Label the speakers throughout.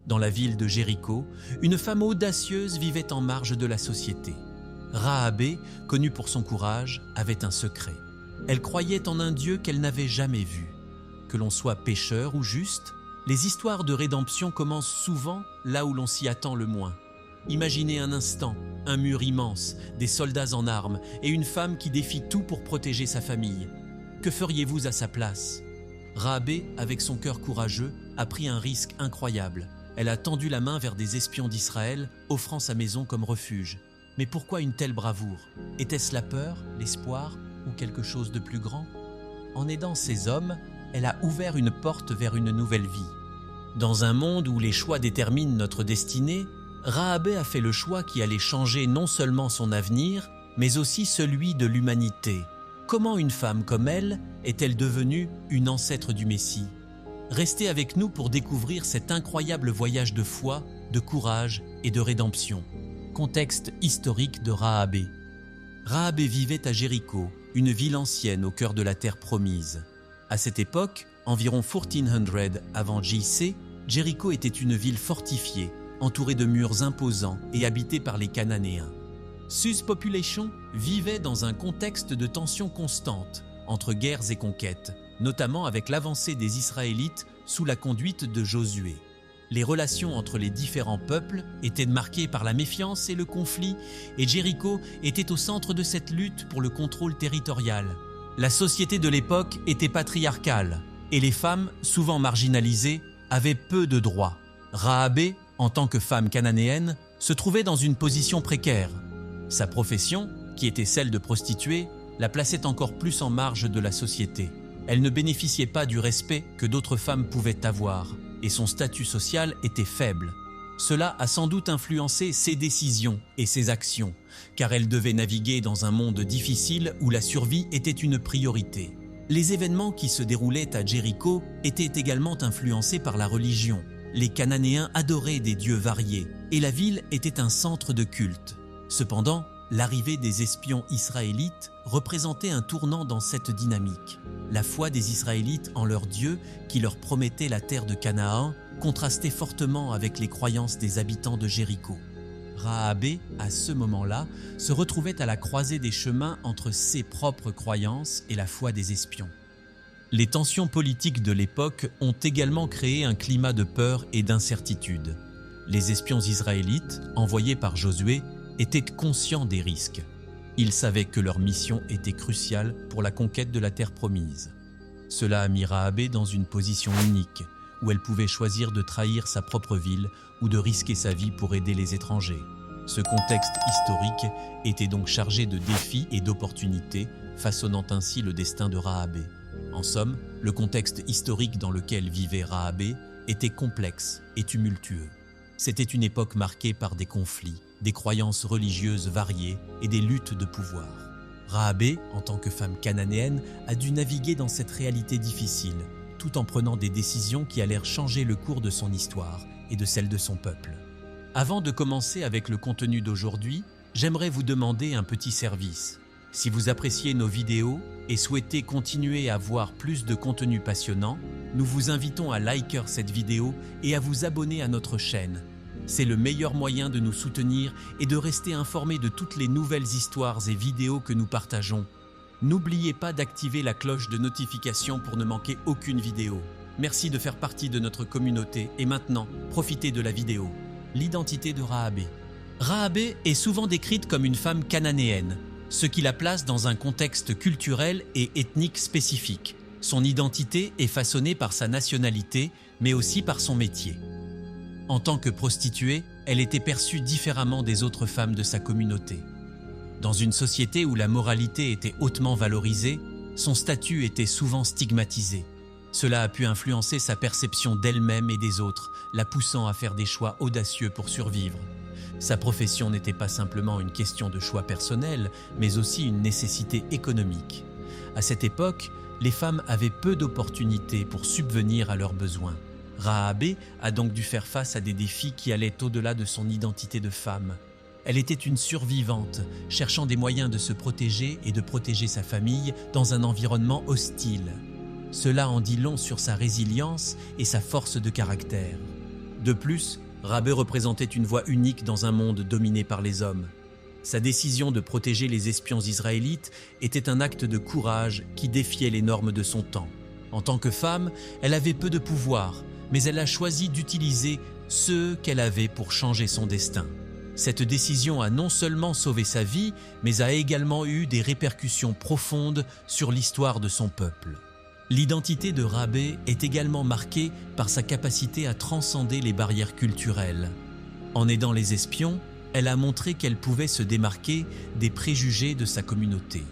Speaker 1: Dans la ville de Jéricho, une femme audacieuse vivait en marge de la société. Rahabé, connue pour son courage, avait un secret. Elle croyait en un Dieu qu'elle n'avait jamais vu. Que l'on soit pécheur ou juste, les histoires de rédemption commencent souvent là où l'on s'y attend le moins. Imaginez un instant, un mur immense, des soldats en armes et une femme qui défie tout pour protéger sa famille. Que feriez-vous à sa place ? Rahabé, avec son cœur courageux, a pris un risque incroyable. Elle a tendu la main vers des espions d'Israël, offrant sa maison comme refuge. Mais pourquoi une telle bravoure ? Était-ce la peur, l'espoir ou quelque chose de plus grand ? En aidant ces hommes, elle a ouvert une porte vers une nouvelle vie. Dans un monde où les choix déterminent notre destinée, Rahabé a fait le choix qui allait changer non seulement son avenir, mais aussi celui de l'humanité. Comment une femme comme elle est-elle devenue une ancêtre du Messie ? Restez avec nous pour découvrir cet incroyable voyage de foi, de courage et de rédemption. Contexte historique de Rahabé. Rahabé vivait à Jéricho, une ville ancienne au cœur de la terre promise. À cette époque, environ 1400 avant JC, Jéricho était une ville fortifiée, entourée de murs imposants et habitée par les Cananéens. Sus Population vivait dans un contexte de tensions constantes entre guerres et conquêtes, notamment avec l'avancée des Israélites sous la conduite de Josué. Les relations entre les différents peuples étaient marquées par la méfiance et le conflit, et Jéricho était au centre de cette lutte pour le contrôle territorial. La société de l'époque était patriarcale, et les femmes, souvent marginalisées, avaient peu de droits. Rahabé, en tant que femme cananéenne, se trouvait dans une position précaire. Sa profession, qui était celle de prostituée, la plaçait encore plus en marge de la société. Elle ne bénéficiait pas du respect que d'autres femmes pouvaient avoir, et son statut social était faible. Cela a sans doute influencé ses décisions et ses actions, car elle devait naviguer dans un monde difficile où la survie était une priorité. Les événements qui se déroulaient à Jéricho étaient également influencés par la religion. Les Cananéens adoraient des dieux variés, et la ville était un centre de culte. Cependant, l'arrivée des espions israélites représentait un tournant dans cette dynamique. La foi des Israélites en leur Dieu, qui leur promettait la terre de Canaan, contrastait fortement avec les croyances des habitants de Jéricho. Rahabé, à ce moment-là, se retrouvait à la croisée des chemins entre ses propres croyances et la foi des espions. Les tensions politiques de l'époque ont également créé un climat de peur et d'incertitude. Les espions israélites, envoyés par Josué, étaient conscients des risques. Ils savaient que leur mission était cruciale pour la conquête de la terre promise. Cela a mis Rahabé dans une position unique, où elle pouvait choisir de trahir sa propre ville ou de risquer sa vie pour aider les étrangers. Ce contexte historique était donc chargé de défis et d'opportunités, façonnant ainsi le destin de Rahabé. En somme, le contexte historique dans lequel vivait Rahabé était complexe et tumultueux. C'était une époque marquée par des conflits, des croyances religieuses variées et des luttes de pouvoir. Rahabé, en tant que femme cananéenne, a dû naviguer dans cette réalité difficile, tout en prenant des décisions qui allèrent changer le cours de son histoire et de celle de son peuple. Avant de commencer avec le contenu d'aujourd'hui, j'aimerais vous demander un petit service. Si vous appréciez nos vidéos et souhaitez continuer à voir plus de contenu passionnant, nous vous invitons à liker cette vidéo et à vous abonner à notre chaîne. C'est le meilleur moyen de nous soutenir et de rester informé de toutes les nouvelles histoires et vidéos que nous partageons. N'oubliez pas d'activer la cloche de notification pour ne manquer aucune vidéo. Merci de faire partie de notre communauté et maintenant, profitez de la vidéo. L'identité de Rahabé. Rahabé est souvent décrite comme une femme cananéenne, ce qui la place dans un contexte culturel et ethnique spécifique. Son identité est façonnée par sa nationalité, mais aussi par son métier. En tant que prostituée, elle était perçue différemment des autres femmes de sa communauté. Dans une société où la moralité était hautement valorisée, son statut était souvent stigmatisé. Cela a pu influencer sa perception d'elle-même et des autres, la poussant à faire des choix audacieux pour survivre. Sa profession n'était pas simplement une question de choix personnel, mais aussi une nécessité économique. À cette époque, les femmes avaient peu d'opportunités pour subvenir à leurs besoins. Rahabé a donc dû faire face à des défis qui allaient au-delà de son identité de femme. Elle était une survivante, cherchant des moyens de se protéger et de protéger sa famille dans un environnement hostile. Cela en dit long sur sa résilience et sa force de caractère. De plus, Rahab représentait une voix unique dans un monde dominé par les hommes. Sa décision de protéger les espions israélites était un acte de courage qui défiait les normes de son temps. En tant que femme, elle avait peu de pouvoir, mais elle a choisi d'utiliser ceux qu'elle avait pour changer son destin. Cette décision a non seulement sauvé sa vie, mais a également eu des répercussions profondes sur l'histoire de son peuple. L'identité de Rahab est également marquée par sa capacité à transcender les barrières culturelles. En aidant les espions, elle a montré qu'elle pouvait se démarquer des préjugés de sa communauté.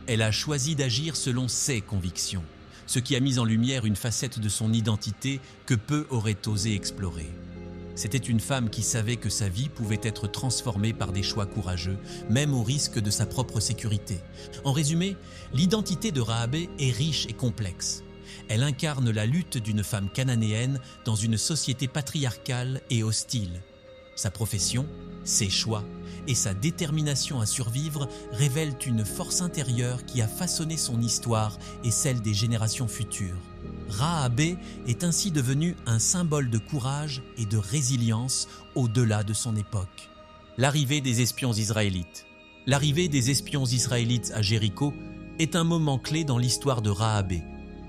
Speaker 1: Elle a choisi d'agir selon ses convictions, ce qui a mis en lumière une facette de son identité que peu auraient osé explorer. C'était une femme qui savait que sa vie pouvait être transformée par des choix courageux, même au risque de sa propre sécurité. En résumé, l'identité de Rahab est riche et complexe. Elle incarne la lutte d'une femme cananéenne dans une société patriarcale et hostile. Sa profession, ses choix et sa détermination à survivre révèlent une force intérieure qui a façonné son histoire et celle des générations futures. Rahab est ainsi devenu un symbole de courage et de résilience au-delà de son époque. L'arrivée des espions israélites. L'arrivée des espions israélites à Jéricho est un moment clé dans l'histoire de Rahab.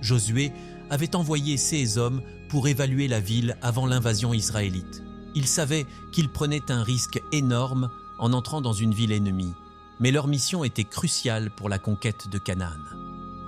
Speaker 1: Josué avait envoyé ses hommes pour évaluer la ville avant l'invasion israélite. Ils savaient qu'ils prenaient un risque énorme en entrant dans une ville ennemie, mais leur mission était cruciale pour la conquête de Canaan.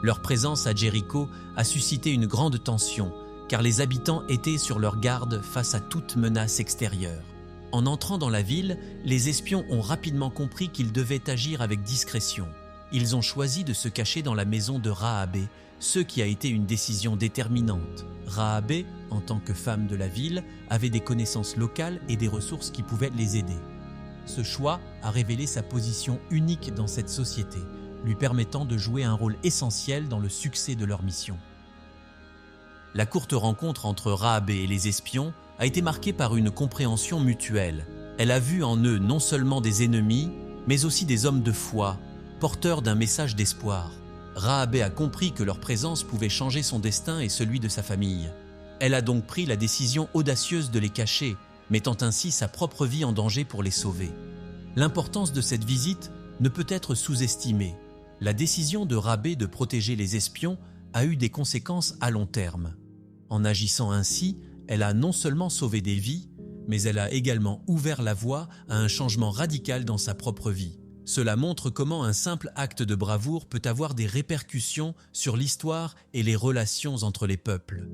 Speaker 1: Leur présence à Jéricho a suscité une grande tension, car les habitants étaient sur leur garde face à toute menace extérieure. En entrant dans la ville, les espions ont rapidement compris qu'ils devaient agir avec discrétion. Ils ont choisi de se cacher dans la maison de Rahab, ce qui a été une décision déterminante. Rahab, en tant que femme de la ville, avait des connaissances locales et des ressources qui pouvaient les aider. Ce choix a révélé sa position unique dans cette société, lui permettant de jouer un rôle essentiel dans le succès de leur mission. La courte rencontre entre Rahab et les espions a été marquée par une compréhension mutuelle. Elle a vu en eux non seulement des ennemis, mais aussi des hommes de foi, porteurs d'un message d'espoir. Rahab a compris que leur présence pouvait changer son destin et celui de sa famille. Elle a donc pris la décision audacieuse de les cacher, mettant ainsi sa propre vie en danger pour les sauver. L'importance de cette visite ne peut être sous-estimée. La décision de Rahab de protéger les espions a eu des conséquences à long terme. En agissant ainsi, elle a non seulement sauvé des vies, mais elle a également ouvert la voie à un changement radical dans sa propre vie. Cela montre comment un simple acte de bravoure peut avoir des répercussions sur l'histoire et les relations entre les peuples.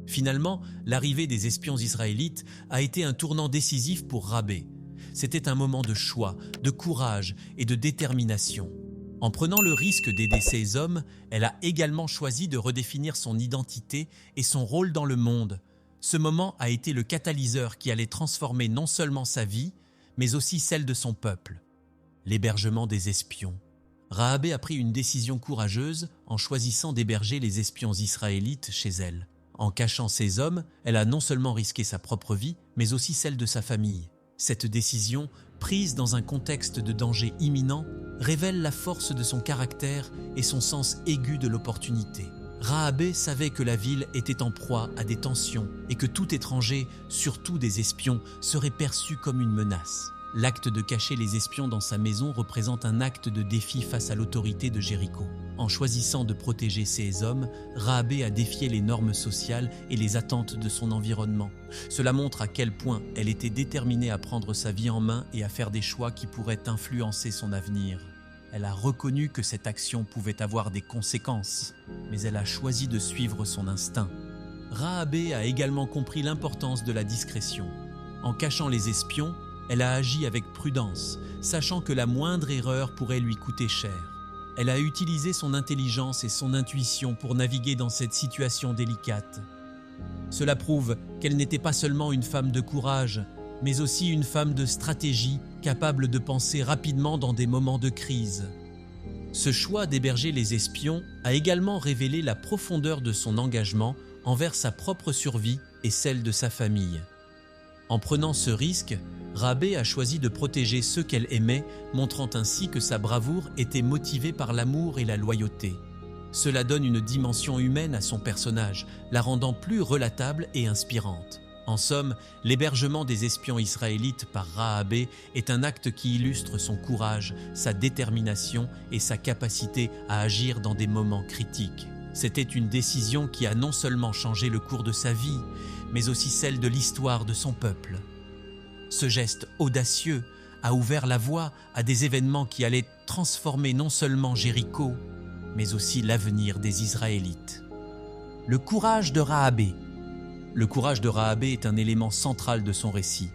Speaker 1: Finalement, l'arrivée des espions israélites a été un tournant décisif pour Rahab. C'était un moment de choix, de courage et de détermination. En prenant le risque d'aider ces hommes, elle a également choisi de redéfinir son identité et son rôle dans le monde. Ce moment a été le catalyseur qui allait transformer non seulement sa vie, mais aussi celle de son peuple. L'hébergement des espions. Rahab a pris une décision courageuse en choisissant d'héberger les espions israélites chez elle. En cachant ces hommes, elle a non seulement risqué sa propre vie, mais aussi celle de sa famille. Cette décision, prise dans un contexte de danger imminent, révèle la force de son caractère et son sens aigu de l'opportunité. Rahab savait que la ville était en proie à des tensions et que tout étranger, surtout des espions, serait perçu comme une menace. L'acte de cacher les espions dans sa maison représente un acte de défi face à l'autorité de Jéricho. En choisissant de protéger ces hommes, Rahab a défié les normes sociales et les attentes de son environnement. Cela montre à quel point elle était déterminée à prendre sa vie en main et à faire des choix qui pourraient influencer son avenir. Elle a reconnu que cette action pouvait avoir des conséquences, mais elle a choisi de suivre son instinct. Rahab a également compris l'importance de la discrétion. En cachant les espions, elle a agi avec prudence, sachant que la moindre erreur pourrait lui coûter cher. Elle a utilisé son intelligence et son intuition pour naviguer dans cette situation délicate. Cela prouve qu'elle n'était pas seulement une femme de courage, mais aussi une femme de stratégie capable de penser rapidement dans des moments de crise. Ce choix d'héberger les espions a également révélé la profondeur de son engagement envers sa propre survie et celle de sa famille. En prenant ce risque, Rahab a choisi de protéger ceux qu'elle aimait, montrant ainsi que sa bravoure était motivée par l'amour et la loyauté. Cela donne une dimension humaine à son personnage, la rendant plus relatable et inspirante. En somme, l'hébergement des espions israélites par Rahabé est un acte qui illustre son courage, sa détermination et sa capacité à agir dans des moments critiques. C'était une décision qui a non seulement changé le cours de sa vie, mais aussi celle de l'histoire de son peuple. Ce geste audacieux a ouvert la voie à des événements qui allaient transformer non seulement Jéricho, mais aussi l'avenir des Israélites. Le courage de Rahabé. Le courage de Rahabé est un élément central de son récit.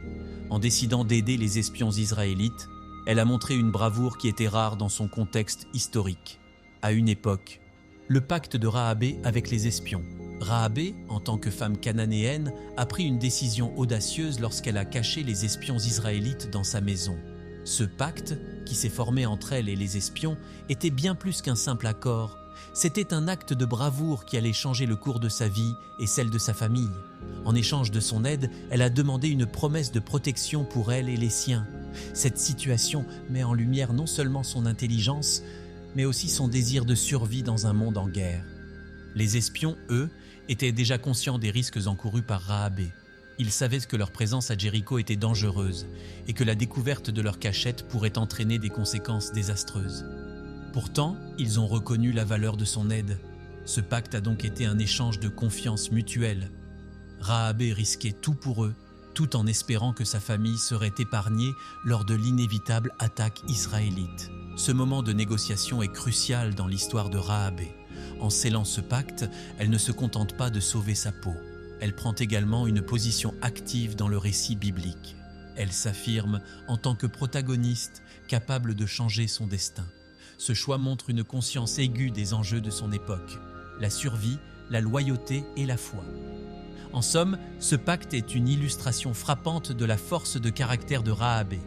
Speaker 1: En décidant d'aider les espions israélites, elle a montré une bravoure qui était rare dans son contexte historique. À une époque, le pacte de Rahabé avec les espions. Rahabé, en tant que femme cananéenne, a pris une décision audacieuse lorsqu'elle a caché les espions israélites dans sa maison. Ce pacte, qui s'est formé entre elle et les espions, était bien plus qu'un simple accord. C'était un acte de bravoure qui allait changer le cours de sa vie et celle de sa famille. En échange de son aide, elle a demandé une promesse de protection pour elle et les siens. Cette situation met en lumière non seulement son intelligence, mais aussi son désir de survie dans un monde en guerre. Les espions, eux, étaient déjà conscients des risques encourus par Rahabé. Ils savaient que leur présence à Jéricho était dangereuse et que la découverte de leur cachette pourrait entraîner des conséquences désastreuses. Pourtant, ils ont reconnu la valeur de son aide. Ce pacte a donc été un échange de confiance mutuelle. Rahabé risquait tout pour eux, tout en espérant que sa famille serait épargnée lors de l'inévitable attaque israélite. Ce moment de négociation est crucial dans l'histoire de Rahabé. En scellant ce pacte, elle ne se contente pas de sauver sa peau. Elle prend également une position active dans le récit biblique. Elle s'affirme en tant que protagoniste, capable de changer son destin. Ce choix montre une conscience aiguë des enjeux de son époque, la survie, la loyauté et la foi. En somme, ce pacte est une illustration frappante de la force de caractère de Rahabé.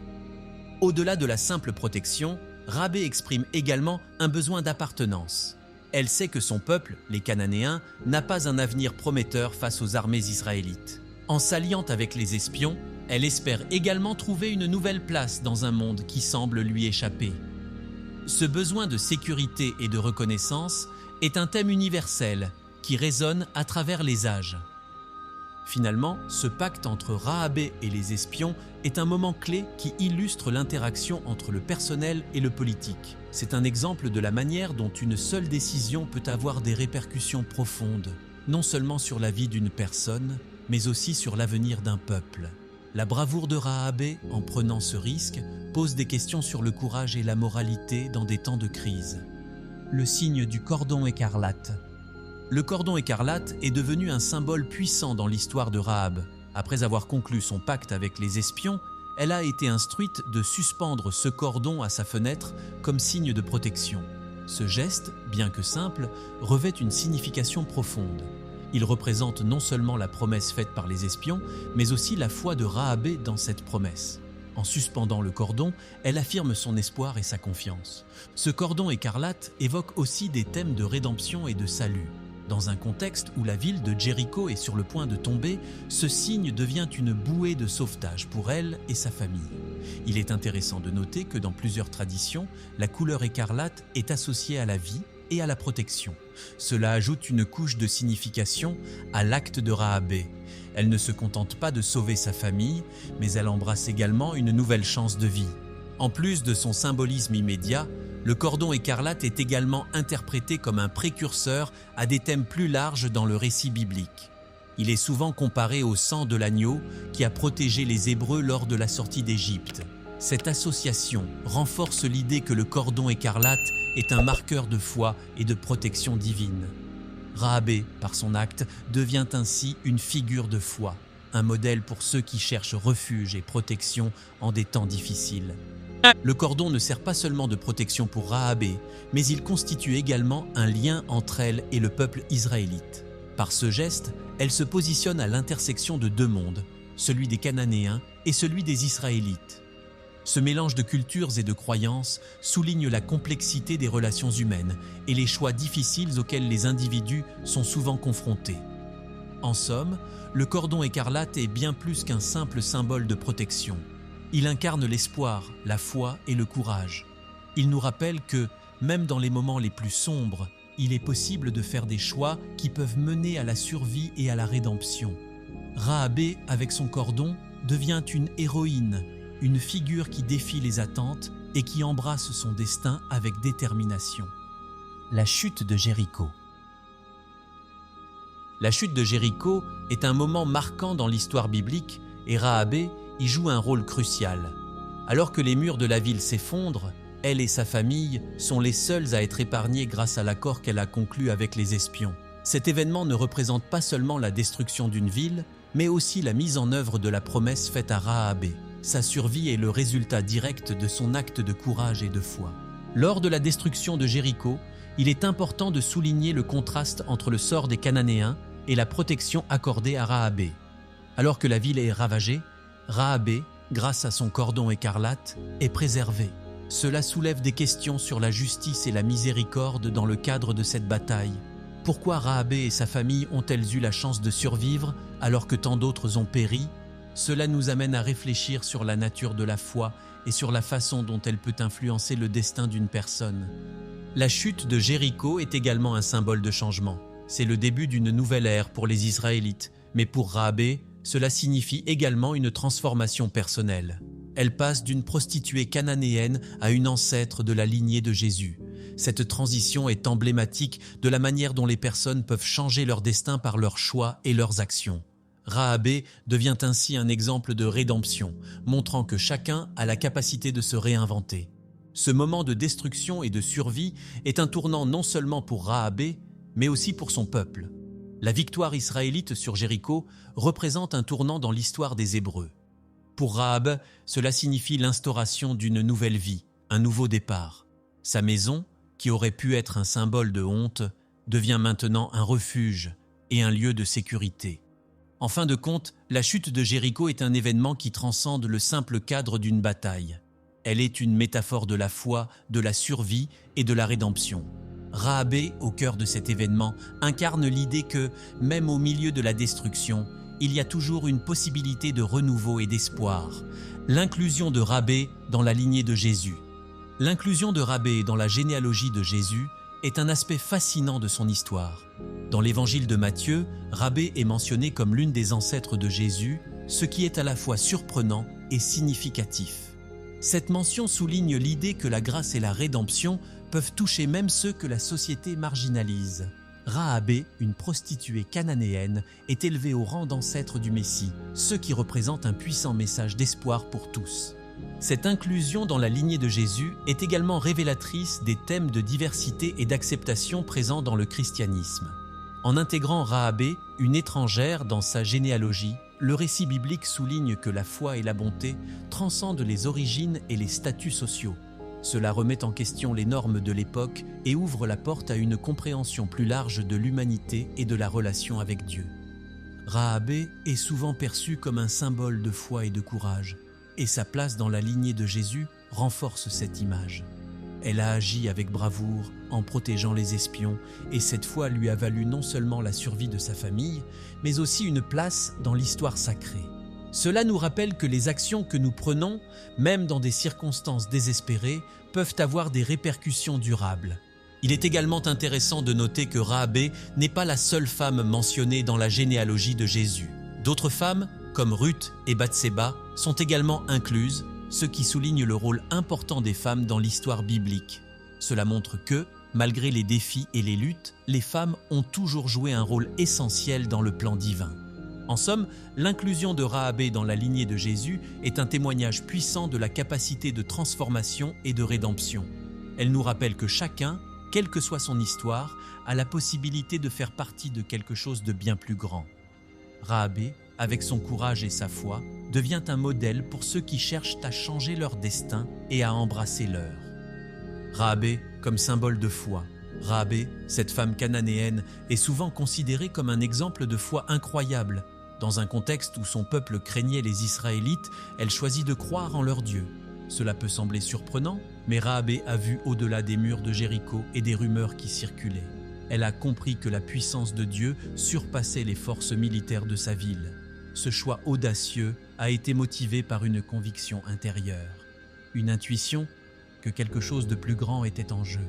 Speaker 1: Au-delà de la simple protection, Rahabé exprime également un besoin d'appartenance. Elle sait que son peuple, les Cananéens, n'a pas un avenir prometteur face aux armées israélites. En s'alliant avec les espions, elle espère également trouver une nouvelle place dans un monde qui semble lui échapper. Ce besoin de sécurité et de reconnaissance est un thème universel qui résonne à travers les âges. Finalement, ce pacte entre Rahabé et les espions est un moment clé qui illustre l'interaction entre le personnel et le politique. C'est un exemple de la manière dont une seule décision peut avoir des répercussions profondes, non seulement sur la vie d'une personne, mais aussi sur l'avenir d'un peuple. La bravoure de Rahabé, en prenant ce risque, pose des questions sur le courage et la moralité dans des temps de crise. Le signe du cordon écarlate. Le cordon écarlate est devenu un symbole puissant dans l'histoire de Rahab. Après avoir conclu son pacte avec les espions, elle a été instruite de suspendre ce cordon à sa fenêtre comme signe de protection. Ce geste, bien que simple, revêt une signification profonde. Il représente non seulement la promesse faite par les espions, mais aussi la foi de Rahabé dans cette promesse. En suspendant le cordon, elle affirme son espoir et sa confiance. Ce cordon écarlate évoque aussi des thèmes de rédemption et de salut. Dans un contexte où la ville de Jéricho est sur le point de tomber, ce signe devient une bouée de sauvetage pour elle et sa famille. Il est intéressant de noter que dans plusieurs traditions, la couleur écarlate est associée à la vie et à la protection. Cela ajoute une couche de signification à l'acte de Rahabé. Elle ne se contente pas de sauver sa famille, mais elle embrasse également une nouvelle chance de vie. En plus de son symbolisme immédiat, le cordon écarlate est également interprété comme un précurseur à des thèmes plus larges dans le récit biblique. Il est souvent comparé au sang de l'agneau qui a protégé les Hébreux lors de la sortie d'Égypte. Cette association renforce l'idée que le cordon écarlate est un marqueur de foi et de protection divine. Rahabé, par son acte, devient ainsi une figure de foi, un modèle pour ceux qui cherchent refuge et protection en des temps difficiles. Le cordon ne sert pas seulement de protection pour Rahabé, mais il constitue également un lien entre elle et le peuple israélite. Par ce geste, elle se positionne à l'intersection de deux mondes, celui des Cananéens et celui des Israélites. Ce mélange de cultures et de croyances souligne la complexité des relations humaines et les choix difficiles auxquels les individus sont souvent confrontés. En somme, le cordon écarlate est bien plus qu'un simple symbole de protection. Il incarne l'espoir, la foi et le courage. Il nous rappelle que, même dans les moments les plus sombres, il est possible de faire des choix qui peuvent mener à la survie et à la rédemption. Rahabé, avec son cordon, devient une héroïne, une figure qui défie les attentes et qui embrasse son destin avec détermination. La chute de Jéricho. La chute de Jéricho est un moment marquant dans l'histoire biblique et Rahabé y joue un rôle crucial. Alors que les murs de la ville s'effondrent, elle et sa famille sont les seuls à être épargnés grâce à l'accord qu'elle a conclu avec les espions. Cet événement ne représente pas seulement la destruction d'une ville, mais aussi la mise en œuvre de la promesse faite à Rahabé. Sa survie est le résultat direct de son acte de courage et de foi. Lors de la destruction de Jéricho, il est important de souligner le contraste entre le sort des Cananéens et la protection accordée à Rahabé. Alors que la ville est ravagée, Rahabé, grâce à son cordon écarlate, est préservée. Cela soulève des questions sur la justice et la miséricorde dans le cadre de cette bataille. Pourquoi Rahabé et sa famille ont-elles eu la chance de survivre alors que tant d'autres ont péri? Cela nous amène à réfléchir sur la nature de la foi et sur la façon dont elle peut influencer le destin d'une personne. La chute de Jéricho est également un symbole de changement. C'est le début d'une nouvelle ère pour les Israélites, mais pour Rahabé, cela signifie également une transformation personnelle. Elle passe d'une prostituée cananéenne à une ancêtre de la lignée de Jésus. Cette transition est emblématique de la manière dont les personnes peuvent changer leur destin par leurs choix et leurs actions. Rahabé devient ainsi un exemple de rédemption, montrant que chacun a la capacité de se réinventer. Ce moment de destruction et de survie est un tournant non seulement pour Rahabé, mais aussi pour son peuple. La victoire israélite sur Jéricho représente un tournant dans l'histoire des Hébreux. Pour Rahab, cela signifie l'instauration d'une nouvelle vie, un nouveau départ. Sa maison, qui aurait pu être un symbole de honte, devient maintenant un refuge et un lieu de sécurité. En fin de compte, la chute de Jéricho est un événement qui transcende le simple cadre d'une bataille. Elle est une métaphore de la foi, de la survie et de la rédemption. Rahabé, au cœur de cet événement, incarne l'idée que, même au milieu de la destruction, il y a toujours une possibilité de renouveau et d'espoir. L'inclusion de Rahabé dans la lignée de Jésus. L'inclusion de Rahabé dans la généalogie de Jésus est un aspect fascinant de son histoire. Dans l'évangile de Matthieu, Rahabé est mentionné comme l'une des ancêtres de Jésus, ce qui est à la fois surprenant et significatif. Cette mention souligne l'idée que la grâce et la rédemption peuvent toucher même ceux que la société marginalise. Rahabé, une prostituée cananéenne, est élevée au rang d'ancêtre du Messie, ce qui représente un puissant message d'espoir pour tous. Cette inclusion dans la lignée de Jésus est également révélatrice des thèmes de diversité et d'acceptation présents dans le christianisme. En intégrant Rahabé, une étrangère, dans sa généalogie, le récit biblique souligne que la foi et la bonté transcendent les origines et les statuts sociaux. Cela remet en question les normes de l'époque et ouvre la porte à une compréhension plus large de l'humanité et de la relation avec Dieu. Rahabé est souvent perçue comme un symbole de foi et de courage, et sa place dans la lignée de Jésus renforce cette image. Elle a agi avec bravoure en protégeant les espions, et cette foi lui a valu non seulement la survie de sa famille, mais aussi une place dans l'histoire sacrée. Cela nous rappelle que les actions que nous prenons, même dans des circonstances désespérées, peuvent avoir des répercussions durables. Il est également intéressant de noter que Rahabé n'est pas la seule femme mentionnée dans la généalogie de Jésus. D'autres femmes, comme Ruth et Bathséba, sont également incluses, ce qui souligne le rôle important des femmes dans l'histoire biblique. Cela montre que, malgré les défis et les luttes, les femmes ont toujours joué un rôle essentiel dans le plan divin. En somme, l'inclusion de Rahabé dans la lignée de Jésus est un témoignage puissant de la capacité de transformation et de rédemption. Elle nous rappelle que chacun, quelle que soit son histoire, a la possibilité de faire partie de quelque chose de bien plus grand. Rahabé, avec son courage et sa foi, devient un modèle pour ceux qui cherchent à changer leur destin et à embrasser leur. Rahabé comme symbole de foi. Rahabé, cette femme cananéenne, est souvent considérée comme un exemple de foi incroyable. Dans un contexte où son peuple craignait les Israélites, elle choisit de croire en leur Dieu. Cela peut sembler surprenant, mais Rahabé a vu au-delà des murs de Jéricho et des rumeurs qui circulaient. Elle a compris que la puissance de Dieu surpassait les forces militaires de sa ville. Ce choix audacieux a été motivé par une conviction intérieure, une intuition que quelque chose de plus grand était en jeu.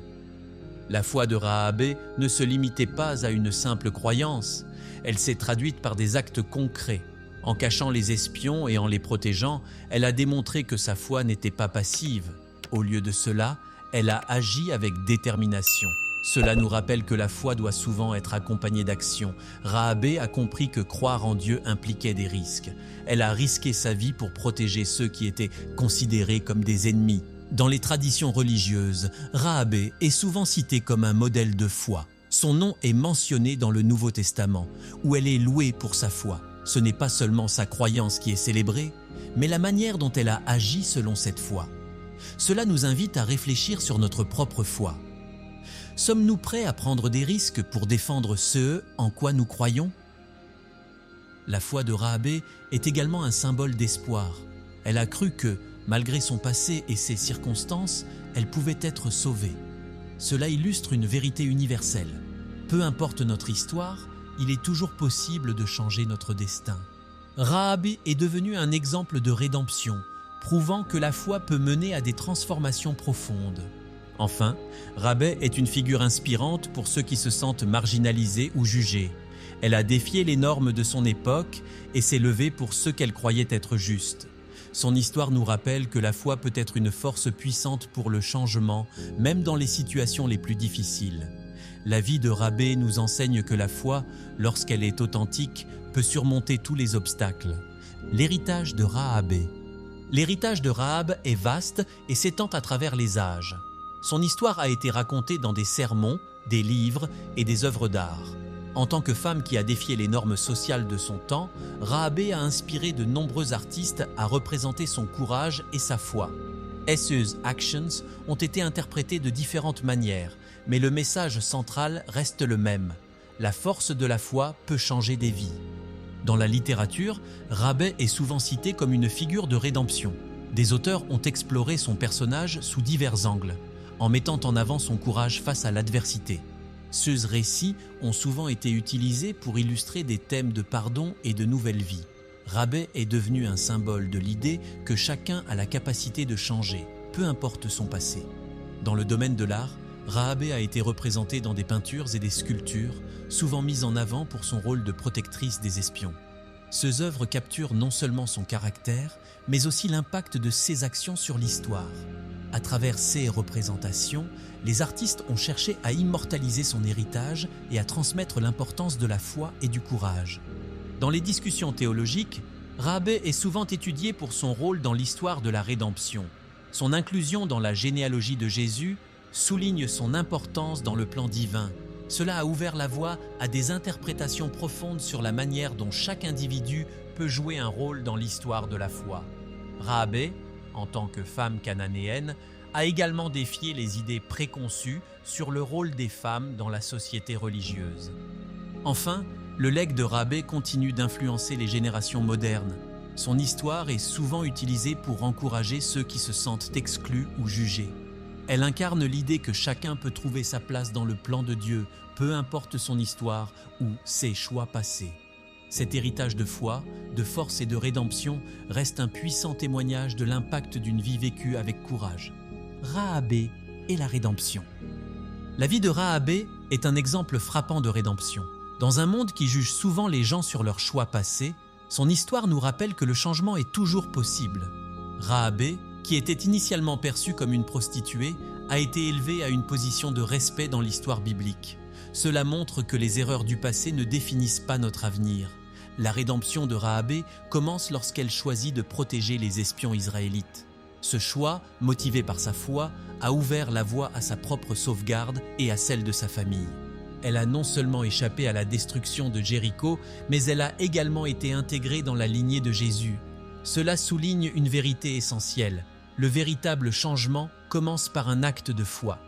Speaker 1: La foi de Rahabé ne se limitait pas à une simple croyance, elle s'est traduite par des actes concrets. En cachant les espions et en les protégeant, elle a démontré que sa foi n'était pas passive. Au lieu de cela, elle a agi avec détermination. Cela nous rappelle que la foi doit souvent être accompagnée d'action. Rahabé a compris que croire en Dieu impliquait des risques. Elle a risqué sa vie pour protéger ceux qui étaient considérés comme des ennemis. Dans les traditions religieuses, Rahabé est souvent citée comme un modèle de foi. Son nom est mentionné dans le Nouveau Testament, où elle est louée pour sa foi. Ce n'est pas seulement sa croyance qui est célébrée, mais la manière dont elle a agi selon cette foi. Cela nous invite à réfléchir sur notre propre foi. Sommes-nous prêts à prendre des risques pour défendre ce en quoi nous croyons? La foi de Rahabé est également un symbole d'espoir. Elle a cru que, malgré son passé et ses circonstances, elle pouvait être sauvée. Cela illustre une vérité universelle. Peu importe notre histoire, il est toujours possible de changer notre destin. Rahabé est devenue un exemple de rédemption, prouvant que la foi peut mener à des transformations profondes. Enfin, Rahabé est une figure inspirante pour ceux qui se sentent marginalisés ou jugés. Elle a défié les normes de son époque et s'est levée pour ceux qu'elle croyait être justes. Son histoire nous rappelle que la foi peut être une force puissante pour le changement, même dans les situations les plus difficiles. La vie de Rahabé nous enseigne que la foi, lorsqu'elle est authentique, peut surmonter tous les obstacles. L'héritage de Rahabé. L'héritage de Rahab est vaste et s'étend à travers les âges. Son histoire a été racontée dans des sermons, des livres et des œuvres d'art. En tant que femme qui a défié les normes sociales de son temps, Rahabé a inspiré de nombreux artistes à représenter son courage et sa foi. Ses actions ont été interprétées de différentes manières, mais le message central reste le même. La force de la foi peut changer des vies. Dans la littérature, Rahabé est souvent cité comme une figure de rédemption. Des auteurs ont exploré son personnage sous divers angles, en mettant en avant son courage face à l'adversité. Ces récits ont souvent été utilisés pour illustrer des thèmes de pardon et de nouvelle vie. Rahabé est devenu un symbole de l'idée que chacun a la capacité de changer, peu importe son passé. Dans le domaine de l'art, Rahabé a été représentée dans des peintures et des sculptures, souvent mises en avant pour son rôle de protectrice des espions. Ces œuvres capturent non seulement son caractère, mais aussi l'impact de ses actions sur l'histoire. À travers ces représentations, les artistes ont cherché à immortaliser son héritage et à transmettre l'importance de la foi et du courage. Dans les discussions théologiques, Rahabé est souvent étudié pour son rôle dans l'histoire de la rédemption. Son inclusion dans la généalogie de Jésus souligne son importance dans le plan divin. Cela a ouvert la voie à des interprétations profondes sur la manière dont chaque individu peut jouer un rôle dans l'histoire de la foi. Rahabé, en tant que femme cananéenne, a également défié les idées préconçues sur le rôle des femmes dans la société religieuse. Enfin, le legs de Rahabé continue d'influencer les générations modernes. Son histoire est souvent utilisée pour encourager ceux qui se sentent exclus ou jugés. Elle incarne l'idée que chacun peut trouver sa place dans le plan de Dieu, peu importe son histoire ou ses choix passés. Cet héritage de foi, de force et de rédemption reste un puissant témoignage de l'impact d'une vie vécue avec courage. Rahabé et la rédemption. La vie de Rahabé est un exemple frappant de rédemption. Dans un monde qui juge souvent les gens sur leurs choix passés, son histoire nous rappelle que le changement est toujours possible. Rahabé, qui était initialement perçue comme une prostituée, a été élevée à une position de respect dans l'histoire biblique. Cela montre que les erreurs du passé ne définissent pas notre avenir. La rédemption de Rahabé commence lorsqu'elle choisit de protéger les espions israélites. Ce choix, motivé par sa foi, a ouvert la voie à sa propre sauvegarde et à celle de sa famille. Elle a non seulement échappé à la destruction de Jéricho, mais elle a également été intégrée dans la lignée de Jésus. Cela souligne une vérité essentielle. Le véritable changement commence par un acte de foi.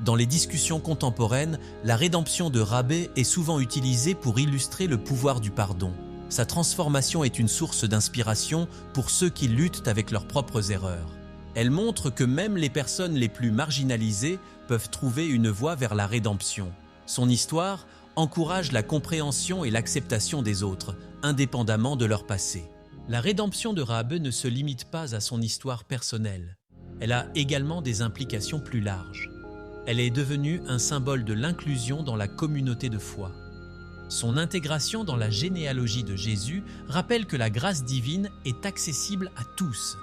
Speaker 1: Dans les discussions contemporaines, la rédemption de Rahabé est souvent utilisée pour illustrer le pouvoir du pardon. Sa transformation est une source d'inspiration pour ceux qui luttent avec leurs propres erreurs. Elle montre que même les personnes les plus marginalisées peuvent trouver une voie vers la rédemption. Son histoire encourage la compréhension et l'acceptation des autres, indépendamment de leur passé. La rédemption de Rahabé ne se limite pas à son histoire personnelle. Elle a également des implications plus larges. Elle est devenue un symbole de l'inclusion dans la communauté de foi. Son intégration dans la généalogie de Jésus rappelle que la grâce divine est accessible à tous.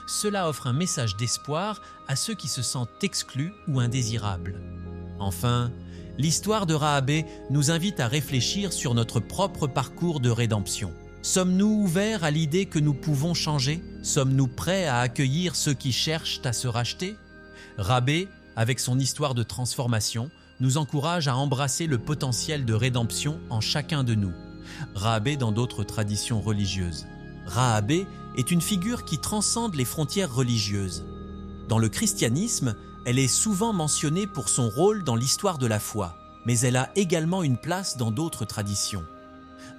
Speaker 1: Cela offre un message d'espoir à ceux qui se sentent exclus ou indésirables. Enfin, l'histoire de Rahabé nous invite à réfléchir sur notre propre parcours de rédemption. Sommes-nous ouverts à l'idée que nous pouvons changer? Sommes-nous prêts à accueillir ceux qui cherchent à se racheter? Rahabé, avec son histoire de transformation, nous encourage à embrasser le potentiel de rédemption en chacun de nous. Rahabé dans d'autres traditions religieuses. Rahabé est une figure qui transcende les frontières religieuses. Dans le christianisme, elle est souvent mentionnée pour son rôle dans l'histoire de la foi, mais elle a également une place dans d'autres traditions.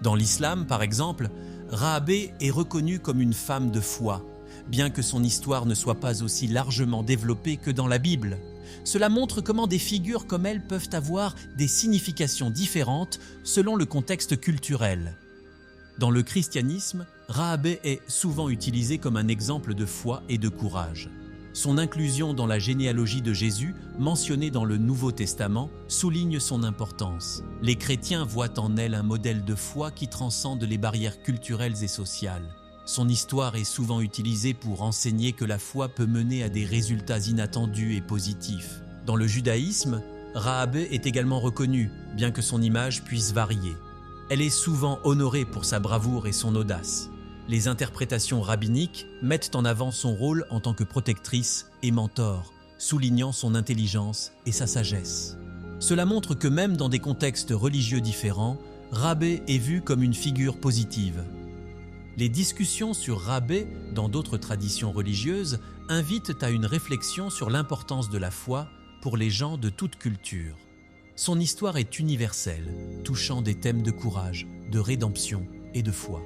Speaker 1: Dans l'islam, par exemple, Rahabé est reconnue comme une femme de foi, bien que son histoire ne soit pas aussi largement développée que dans la Bible. Cela montre comment des figures comme elle peuvent avoir des significations différentes selon le contexte culturel. Dans le christianisme, Rahabé est souvent utilisée comme un exemple de foi et de courage. Son inclusion dans la généalogie de Jésus, mentionnée dans le Nouveau Testament, souligne son importance. Les chrétiens voient en elle un modèle de foi qui transcende les barrières culturelles et sociales. Son histoire est souvent utilisée pour enseigner que la foi peut mener à des résultats inattendus et positifs. Dans le judaïsme, Rahabé est également reconnue, bien que son image puisse varier. Elle est souvent honorée pour sa bravoure et son audace. Les interprétations rabbiniques mettent en avant son rôle en tant que protectrice et mentor, soulignant son intelligence et sa sagesse. Cela montre que même dans des contextes religieux différents, Rahabé est vue comme une figure positive. Les discussions sur Rahabé dans d'autres traditions religieuses invitent à une réflexion sur l'importance de la foi pour les gens de toute culture. Son histoire est universelle, touchant des thèmes de courage, de rédemption et de foi.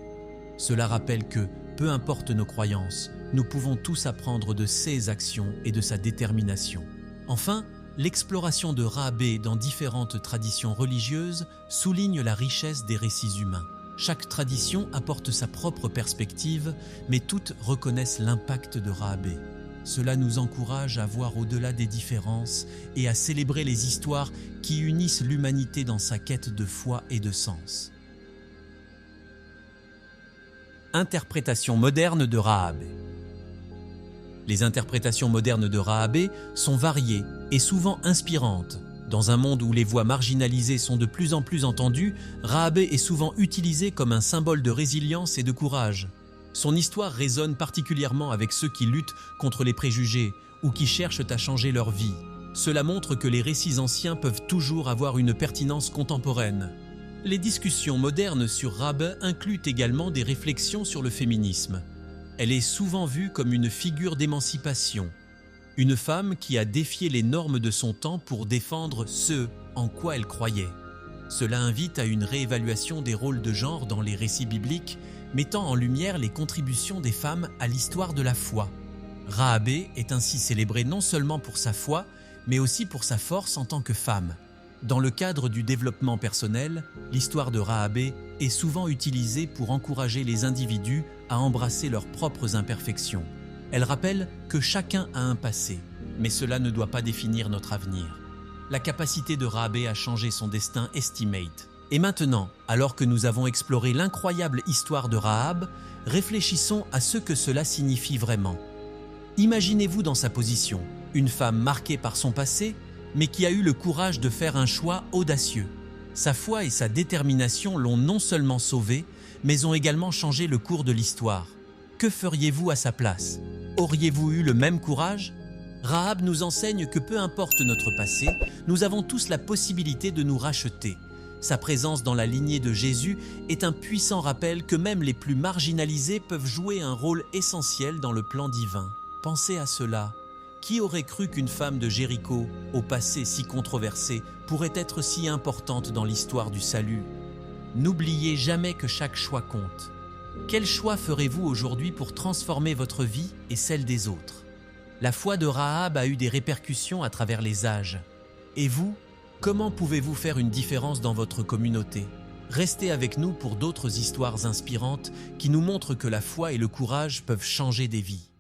Speaker 1: Cela rappelle que, peu importe nos croyances, nous pouvons tous apprendre de ses actions et de sa détermination. Enfin, l'exploration de Rahabé dans différentes traditions religieuses souligne la richesse des récits humains. Chaque tradition apporte sa propre perspective, mais toutes reconnaissent l'impact de Rahabé. Cela nous encourage à voir au-delà des différences et à célébrer les histoires qui unissent l'humanité dans sa quête de foi et de sens. Interprétation moderne de Rahabé. Les interprétations modernes de Rahabé sont variées et souvent inspirantes. Dans un monde où les voix marginalisées sont de plus en plus entendues, Rahabé est souvent utilisée comme un symbole de résilience et de courage. Son histoire résonne particulièrement avec ceux qui luttent contre les préjugés ou qui cherchent à changer leur vie. Cela montre que les récits anciens peuvent toujours avoir une pertinence contemporaine. Les discussions modernes sur Rahabé incluent également des réflexions sur le féminisme. Elle est souvent vue comme une figure d'émancipation, une femme qui a défié les normes de son temps pour défendre ce en quoi elle croyait. Cela invite à une réévaluation des rôles de genre dans les récits bibliques, mettant en lumière les contributions des femmes à l'histoire de la foi. Rahabé est ainsi célébrée non seulement pour sa foi, mais aussi pour sa force en tant que femme. Dans le cadre du développement personnel, l'histoire de Rahabé est souvent utilisée pour encourager les individus à embrasser leurs propres imperfections. Elle rappelle que chacun a un passé, mais cela ne doit pas définir notre avenir. La capacité de Rahabé à changer son destin estimate. Et maintenant, alors que nous avons exploré l'incroyable histoire de Rahab, réfléchissons à ce que cela signifie vraiment. Imaginez-vous dans sa position, une femme marquée par son passé, mais qui a eu le courage de faire un choix audacieux. Sa foi et sa détermination l'ont non seulement sauvée, mais ont également changé le cours de l'histoire. Que feriez-vous à sa place? Auriez-vous eu le même courage? Rahab nous enseigne que peu importe notre passé, nous avons tous la possibilité de nous racheter. Sa présence dans la lignée de Jésus est un puissant rappel que même les plus marginalisés peuvent jouer un rôle essentiel dans le plan divin. Pensez à cela. Qui aurait cru qu'une femme de Jéricho, au passé si controversé, pourrait être si importante dans l'histoire du salut? N'oubliez jamais que chaque choix compte. Quel choix ferez-vous aujourd'hui pour transformer votre vie et celle des autres? La foi de Rahab a eu des répercussions à travers les âges. Et vous, comment pouvez-vous faire une différence dans votre communauté? Restez avec nous pour d'autres histoires inspirantes qui nous montrent que la foi et le courage peuvent changer des vies.